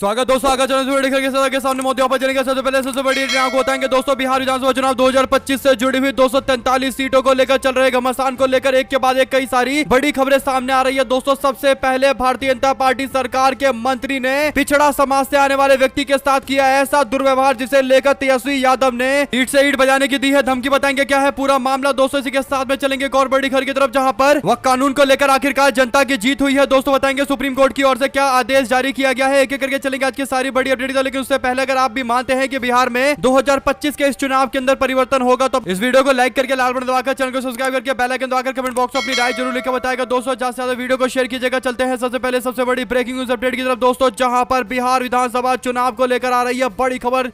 स्वागत दोस्तों, आगे के सामने मोदी जनेंगे। सबसे पहले सबसे बड़ी आपको बताएंगे दोस्तों, बिहार विधानसभा चुनाव 2025 से जुड़ी हुई 243 सीटों को लेकर चल रहे घमासान को लेकर एक के बाद एक कई सारी बड़ी खबरें सामने आ रही है दोस्तों। सबसे पहले भारतीय जनता पार्टी सरकार के मंत्री ने पिछड़ा समाज से आने वाले व्यक्ति के साथ किया ऐसा दुर्व्यवहार जिसे लेकर तेजस्वी यादव ने ईंट से ईंट बजाने की दी है धमकी। बताएंगे क्या है पूरा मामला दोस्तों, इसी के साथ में चलेंगे एक और बड़ी खबर की तरफ, जहां पर वह कानून को लेकर आखिरकार जनता की जीत हुई है दोस्तों। बताएंगे सुप्रीम कोर्ट की ओर से क्या आदेश जारी किया गया है, एक एक करके चलेंगे आज की सारी बड़ी अपडेट। लेकिन उससे पहले अगर आप भी मानते हैं कि बिहार में 2025 के इस चुनाव के अंदर परिवर्तन होगा तो इस वीडियो को लाइक करके लाल बटन दबाकर चैनल को सब्सक्राइब करके बेल आइकन दबाकर कमेंट बॉक्स में अपनी राय जरूर लिखकर बताएगा दोस्तों। ज्यादा से ज्यादा वीडियो को शेयर कीजिएगा। चलते हैं सबसे पहले सबसे बड़ी ब्रेकिंग न्यूज अपडेट की तरफ दोस्तों, जहां पर बिहार विधानसभा चुनाव को लेकर आ रही है बड़ी खबर।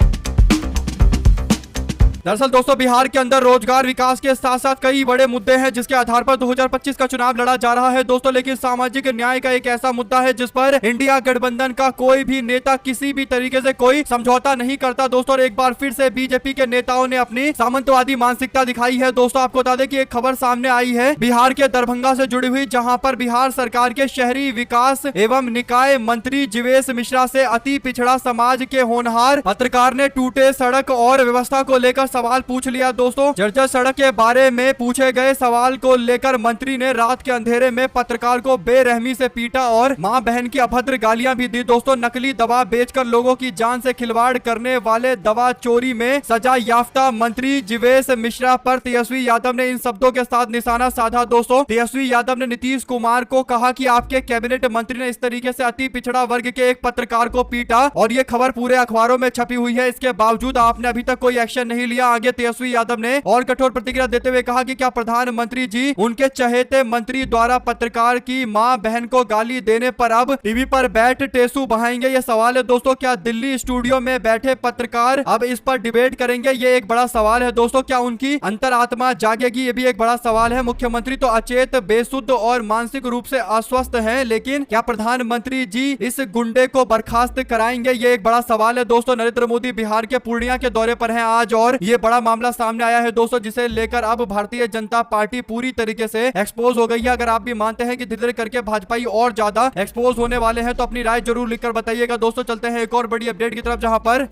दरअसल दोस्तों बिहार के अंदर रोजगार विकास के साथ साथ कई बड़े मुद्दे हैं जिसके आधार पर 2025 का चुनाव लड़ा जा रहा है दोस्तों। लेकिन सामाजिक न्याय का एक ऐसा मुद्दा है जिस पर इंडिया गठबंधन का कोई भी नेता किसी भी तरीके से कोई समझौता नहीं करता दोस्तों। और एक बार फिर से बीजेपी के नेताओं ने अपनी सामंतवादी मानसिकता दिखाई है दोस्तों। आपको बता दें कि एक खबर सामने आई है बिहार के दरभंगा से जुड़ी हुई, जहां पर बिहार सरकार के शहरी विकास एवं निकाय मंत्री जीवेश मिश्रा से अति पिछड़ा समाज के होनहार पत्रकार ने टूटे सड़क और व्यवस्था को लेकर सवाल पूछ लिया दोस्तों। जर्जर सड़क के बारे में पूछे गए सवाल को लेकर मंत्री ने रात के अंधेरे में पत्रकार को बेरहमी से पीटा और मां बहन की अभद्र गालियां भी दी दोस्तों। नकली दवा बेचकर लोगों की जान से खिलवाड़ करने वाले दवा चोरी में सजा याफ्ता मंत्री जीवेश मिश्रा पर तेजस्वी यादव ने इन शब्दों के साथ निशाना साधा दोस्तों। तेजस्वी यादव ने नीतीश कुमार को कहा कि आपके कैबिनेट मंत्री ने इस तरीके से अति पिछड़ा वर्ग के एक पत्रकार को पीटा और ये खबर पूरे अखबारों में छपी हुई है। इसके बावजूद आपने अभी तक कोई एक्शन नहीं लिया। आगे तेजस्वी यादव ने और कठोर प्रतिक्रिया देते हुए कहा कि क्या प्रधानमंत्री जी उनके चहेते मंत्री द्वारा पत्रकार की मां बहन को गाली देने पर अब टीवी पर बैठ टेसू बहाएंगे? ये सवाल है दोस्तों। क्या दिल्ली स्टूडियो में बैठे पत्रकार अब इस पर डिबेट करेंगे? ये एक बड़ा सवाल है दोस्तों। क्या उनकी अंतरात्मा जागेगी? ये भी एक बड़ा सवाल है। मुख्यमंत्री तो अचेत, बेसुध और मानसिक रूप से अस्वस्थ हैं, लेकिन क्या प्रधानमंत्री जी इस गुंडे को बर्खास्त कराएंगे? ये एक बड़ा सवाल है दोस्तों। नरेंद्र मोदी बिहार के पूर्णिया के दौरे पर हैं आज और ये बड़ा मामला सामने आया है दोस्तों, जिसे लेकर अब भारतीय जनता पार्टी पूरी तरीके से एक्सपोज हो गई है। अगर आप भी मानते हैं कि धीरे धीरे करके भाजपाई और ज्यादा एक्सपोज होने वाले हैं तो अपनी राय जरूर लिखकर बताइएगा दोस्तों। चलते हैं एक और बड़ी अपडेट की तरफ, जहां पर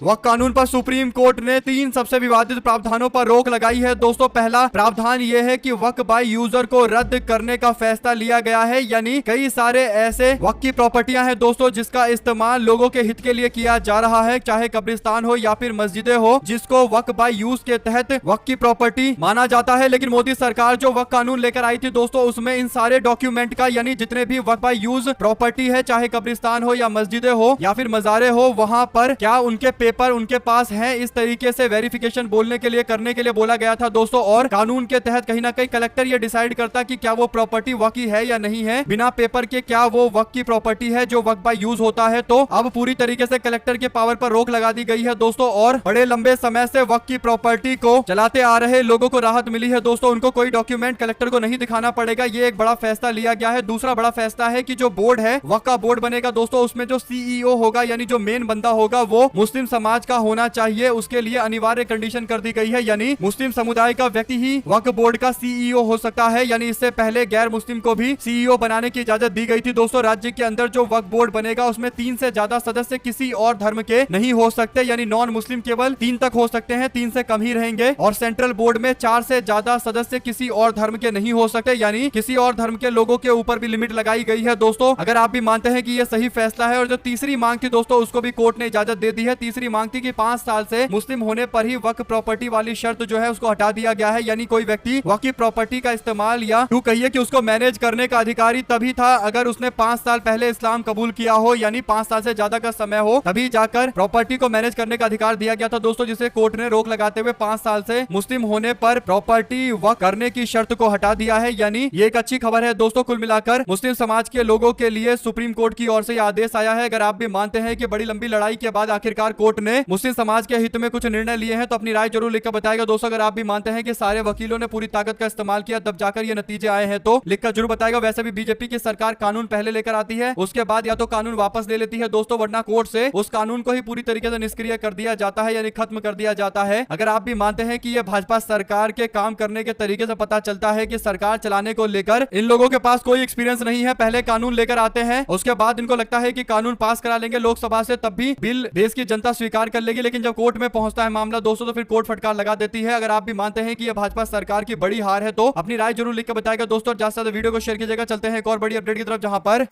वक्फ कानून पर सुप्रीम कोर्ट ने 3 सबसे विवादित प्रावधानों पर रोक लगाई है दोस्तों। पहला प्रावधान यह है कि वक्फ बाय यूजर को रद्द करने का फैसला लिया गया है, यानी कई सारे ऐसे वक्फ की प्रॉपर्टियां हैं दोस्तों जिसका इस्तेमाल लोगों के हित के लिए किया जा रहा है, चाहे कब्रिस्तान हो या फिर मस्जिदें हो, जिसको वक्फ बाय यूज के तहत वक्फ की प्रॉपर्टी माना जाता है। लेकिन मोदी सरकार जो वक्फ कानून लेकर आई थी दोस्तों, उसमें इन सारे डॉक्यूमेंट का, यानी जितने भी वक्फ बाय यूज प्रॉपर्टी है, चाहे कब्रिस्तान हो या मस्जिदें हो या फिर मजारे हो, वहां पर क्या उनके पेपर उनके पास हैं, इस तरीके से वेरिफिकेशन बोलने के लिए करने के लिए बोला गया था दोस्तों। और कानून के तहत कहीं ना कहीं कलेक्टर ये डिसाइड करता कि क्या वो प्रॉपर्टी वक्फ की है या नहीं है, बिना पेपर के क्या वो वक्फ की प्रॉपर्टी है जो वक्फ बाय यूज होता है। तो अब पूरी तरीके से कलेक्टर के पावर पर रोक लगा दी गई है दोस्तों। और बड़े लंबे समय से वक्फ की प्रॉपर्टी को चलाते आ रहे लोगों को राहत मिली है दोस्तों। उनको कोई डॉक्यूमेंट कलेक्टर को नहीं दिखाना पड़ेगा। ये एक बड़ा फैसला लिया गया है। दूसरा बड़ा फैसला है कि जो बोर्ड है, वक्फ का बोर्ड बनेगा दोस्तों, उसमें जो सीईओ होगा, यानी जो मेन बंदा होगा, वो मुस्लिम समाज का होना चाहिए। उसके लिए अनिवार्य कंडीशन कर दी गई है, यानी मुस्लिम समुदाय का व्यक्ति ही वक्फ बोर्ड का सीईओ हो सकता है। यानी इससे पहले गैर मुस्लिम को भी सीईओ बनाने की इजाजत दी गई थी दोस्तों। राज्य के अंदर जो वक्फ बोर्ड बनेगा उसमें 3 से ज्यादा सदस्य किसी और धर्म के नहीं हो सकते, यानी नॉन मुस्लिम केवल 3 तक हो सकते हैं, 3 से कम ही रहेंगे। और सेंट्रल बोर्ड में 4 से ज्यादा सदस्य किसी और धर्म के नहीं हो सकते, यानी किसी और धर्म के लोगों के ऊपर भी लिमिट लगाई गई है दोस्तों। अगर आप भी मानते हैं कि यह सही फैसला है। और जो तीसरी मांग थी दोस्तों, उसको भी कोर्ट ने इजाजत दे दी है। तीसरी मांग थी कि 5 साल से मुस्लिम होने पर ही वक्फ प्रॉपर्टी वाली शर्त जो है उसको हटा दिया गया है, यानी कोई व्यक्ति वक्फ की प्रॉपर्टी का इस्तेमाल या तू कहिए कि उसको मैनेज करने का अधिकारी तभी था अगर उसने 5 साल पहले इस्लाम कबूल किया हो, यानी 5 साल से ज्यादा का समय हो, तभी जाकर प्रॉपर्टी को मैनेज करने का अधिकार दिया गया था दोस्तों, जिसे कोर्ट ने रोक लगाते हुए 5 साल से मुस्लिम होने पर प्रॉपर्टी वक्फ करने की शर्त को हटा दिया है। यानी ये एक अच्छी खबर है दोस्तों। कुल मिलाकर मुस्लिम समाज के लोगों के लिए सुप्रीम कोर्ट की ओर से आदेश आया है। अगर आप भी मानते हैं कि बड़ी लंबी लड़ाई के बाद आखिरकार कोर्ट ने मुस्लिम समाज के हित में कुछ निर्णय लिए हैं, तो अपनी राय जरूर लिखकर बताएगा दोस्तों। अगर आप भी मानते हैं कि सारे वकीलों ने पूरी ताकत का इस्तेमाल किया तब जाकर ये नतीजे आए हैं तो लिखकर जरूर बताएगा। वैसे भी बीजेपी की सरकार कानून पहले लेकर आती है, उसके बाद या तो कानून वापस ले लेती है दोस्तों, वरना कोर्ट से उस कानून को ही पूरी तरीके से निष्क्रिय कर दिया जाता है, यानी खत्म कर दिया जाता है। अगर आप भी मानते हैं कि यह भाजपा सरकार के काम करने के तरीके से पता चलता है कि सरकार चलाने को लेकर इन लोगों के पास कोई एक्सपीरियंस नहीं है, पहले कानून लेकर आते हैं, उसके बाद इनको लगता है कि कानून पास करा लेंगे लोकसभा से, तब भी बिल देश की जनता स्वीकार कर लेगी, लेकिन जब कोर्ट में पहुंचता है मामला दोस्तों तो फिर कोर्ट फटकार लगा देती है। अगर आप भी मानते हैं कि यह भाजपा सरकार की बड़ी हार है तो अपनी राय जरूर लिख के बताएगा दोस्तों। ज्यादा से ज्यादा वीडियो को शेयर कीजिएगा। चलते हैं एक और बड़ी अपडेट की तरफ, जहां पर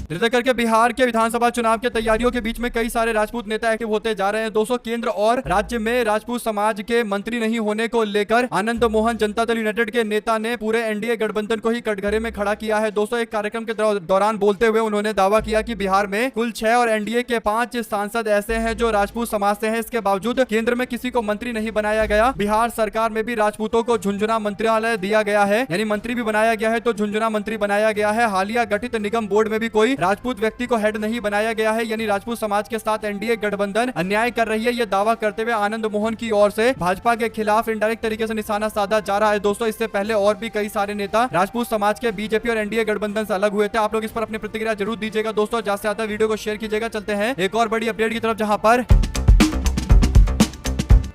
जिसे करके बिहार के विधानसभा चुनाव की तैयारियों के बीच में कई सारे राजपूत नेता एक्टिव होते जा रहे हैं दोस्तों। केंद्र और राज्य में राजपूत समाज के मंत्री नहीं होने को लेकर आनंद मोहन जनता दल यूनाइटेड के नेता ने पूरे एनडीए गठबंधन को ही कटघरे में खड़ा किया है दोस्तों। एक कार्यक्रम के दौरान बोलते हुए उन्होंने दावा किया कि बिहार में कुल 6 और एनडीए के 5 सांसद ऐसे हैं जो राजपूत समाज से हैं। इसके बावजूद केंद्र में किसी को मंत्री नहीं बनाया गया। बिहार सरकार में भी राजपूतों को झुंझुना मंत्रालय दिया गया है, यानी मंत्री भी बनाया गया है तो झुंझुना मंत्री बनाया गया है। हालिया गठित निगम बोर्ड में भी कोई राजपूत व्यक्ति को हेड नहीं बनाया गया है, यानी राजपूत समाज के साथ एनडीए गठबंधन अन्याय कर रही है। यह दावा करते हुए आनंद मोहन की ओर से भाजपा के खिलाफ इनडायरेक्ट तरीके से निशाना साधा जा रहा है दोस्तों। इससे पहले और भी कई सारे नेता राजपूत समाज के बीजेपी और एनडीए गठबंधन से अलग हुए थे। आप लोग इस पर अपनी प्रतिक्रिया जरूर दीजिएगा दोस्तों। ज्यादा से ज्यादा वीडियो को शेयर कीजिएगा। चलते हैं एक और बड़ी अपडेट की तरफ, जहां पर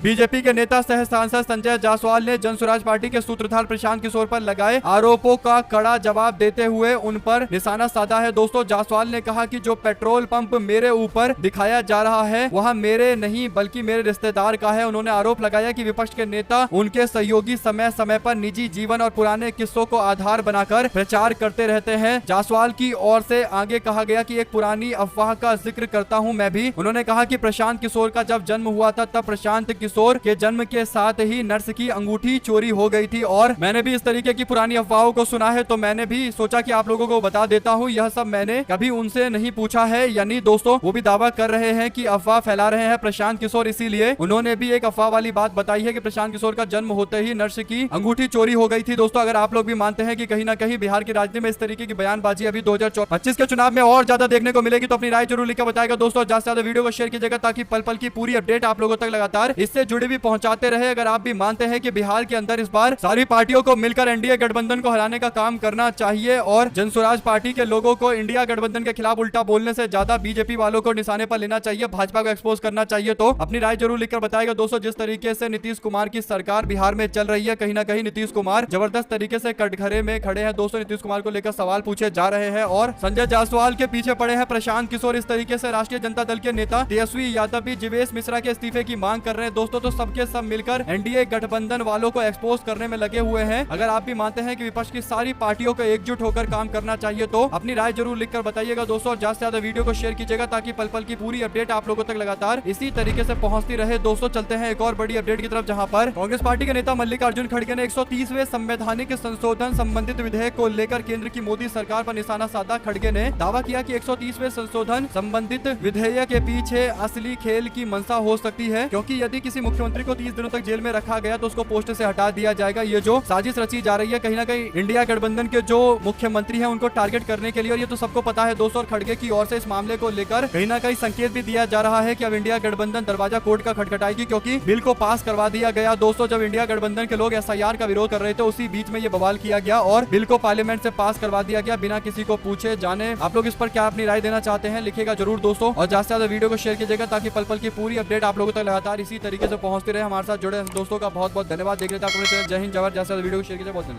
बीजेपी के नेता सह सांसद संजय जायसवाल ने जनसुराज पार्टी के सूत्रधार प्रशांत किशोर पर लगाए आरोपों का कड़ा जवाब देते हुए उन पर निशाना साधा है दोस्तों। जायसवाल ने कहा कि जो पेट्रोल पंप मेरे ऊपर दिखाया जा रहा है वह मेरे नहीं बल्कि मेरे रिश्तेदार का है। उन्होंने आरोप लगाया कि विपक्ष के नेता उनके सहयोगी समय समय पर निजी जीवन और पुराने किस्सों को आधार बनाकर प्रचार करते रहते हैं। जायसवाल की ओर से आगे कहा गया कि एक पुरानी अफवाह का जिक्र करता हूं मैं भी। उन्होंने कहा कि प्रशांत किशोर का जब जन्म हुआ था तब प्रशांत किशोर के जन्म के साथ ही नर्स की अंगूठी चोरी हो गई थी, और मैंने भी इस तरीके की पुरानी अफवाहों को सुना है तो मैंने भी सोचा कि आप लोगों को बता देता हूं। यह सब मैंने कभी उनसे नहीं पूछा है, यानी दोस्तों वो भी दावा कर रहे हैं कि अफवाह फैला रहे हैं प्रशांत किशोर। इसीलिए उन्होंने भी एक अफवाह वाली बात बताई है कि प्रशांत किशोर का जन्म होते ही नर्स की अंगूठी चोरी हो गई थी दोस्तों। अगर आप लोग भी मानते हैं कि कहीं ना कहीं बिहार की राजनीति में इस तरीके की बयानबाजी अभी 2025 के चुनाव में और ज्यादा देखने को मिलेगी तो अपनी राय जरूर लिखकर बताएगा दोस्तों। ज्यादा से ज्यादा वीडियो को शेयर कीजिएगा ताकि पल पल की पूरी अपडेट आप लोगों तक लगातार इससे जुड़े भी पहुंचाते रहे। अगर आप भी मानते हैं कि बिहार के अंदर इस बार सारी पार्टियों को मिलकर एनडीए गठबंधन को हराने का काम करना चाहिए और जनसुराज पार्टी के लोगों को इंडिया गठबंधन के खिलाफ उल्टा बोलने से ज्यादा बीजेपी वालों को निशाने पर लेना चाहिए, भाजपा को एक्सपोज करना चाहिए, तो अपनी राय जरूर लिखकर बताएगा दोस्तों। जिस तरीके से नीतीश कुमार की सरकार बिहार में चल रही है, कहीं ना कहीं नीतीश कुमार जबरदस्त तरीके से कटघरे में खड़े हैं दोस्तों। नीतीश कुमार को लेकर सवाल पूछे जा रहे हैं और संजय जायसवाल के पीछे पड़े हैं प्रशांत किशोर। इस तरीके से राष्ट्रीय जनता दल के नेता तेजस्वी यादव भी जीवेश मिश्रा के इस्तीफे की मांग कर रहे हैं दोस्तों। तो सबके सब मिलकर एनडीए गठबंधन वालों को एक्सपोज करने में लगे हुए हैं। अगर आप भी मानते हैं कि विपक्ष की सारी पार्टियों को एकजुट होकर काम करना चाहिए तो अपनी राय जरूर लिखकर बताइएगा दोस्तों। ज्यादा से ज्यादा वीडियो को शेयर कीजिएगा ताकि पल पल की पूरी अपडेट आप लोगों तक लगातार इसी तरीके से पहुंचती रहे दोस्तों। चलते हैं एक और बड़ी अपडेट की तरफ, जहां पर कांग्रेस पार्टी के नेता मल्लिकार्जुन खड़गे ने 130वें संवैधानिक संशोधन संबंधित विधेयक को लेकर केंद्र की मोदी सरकार पर निशाना साधा। खड़गे ने दावा किया कि 130वें संशोधन संबंधित विधेयक के पीछे असली खेल की मंशा हो सकती है, क्योंकि यदि किसी मुख्यमंत्री को 30 दिनों तक जेल में रखा गया तो उसको पोस्ट से हटा दिया जाएगा। ये जो साजिश रची जा रही है कहीं ना कहीं इंडिया गठबंधन के जो मुख्यमंत्री हैं उनको टारगेट करने के लिए, और ये तो सबको पता है दोस्तों। और खड़गे की ओर से इस मामले को लेकर कहीं ना कहीं संकेत भी दिया जा रहा है कि अब इंडिया गठबंधन दरवाजा कोर्ट का खटखटाएगी, क्योंकि बिल को पास करवा दिया गया दोस्तों। जब इंडिया गठबंधन के लोग एसआईआर का विरोध कर रहे थे उसी बीच में ये बवाल किया गया और बिल को पार्लियामेंट से पास करवा दिया गया बिना किसी को पूछे जाने। आप लोग इस पर क्या अपनी राय देना चाहते हैं लिखेगा जरूर दोस्तों, और ज्यादा से ज्यादा वीडियो को शेयर कीजिएगा ताकि पल पल की पूरी अपडेट आप लोगों तक लगातार इसी तरीके से पहुंचती रहे। हमारे साथ जुड़े दोस्तों का बहुत बहुत धन्यवाद। देख रहे थे आप। जय हिंद, जय भारत। ज्यादा से ज्यादा वीडियो को शेयर कीजिए। बहुत धन्यवाद।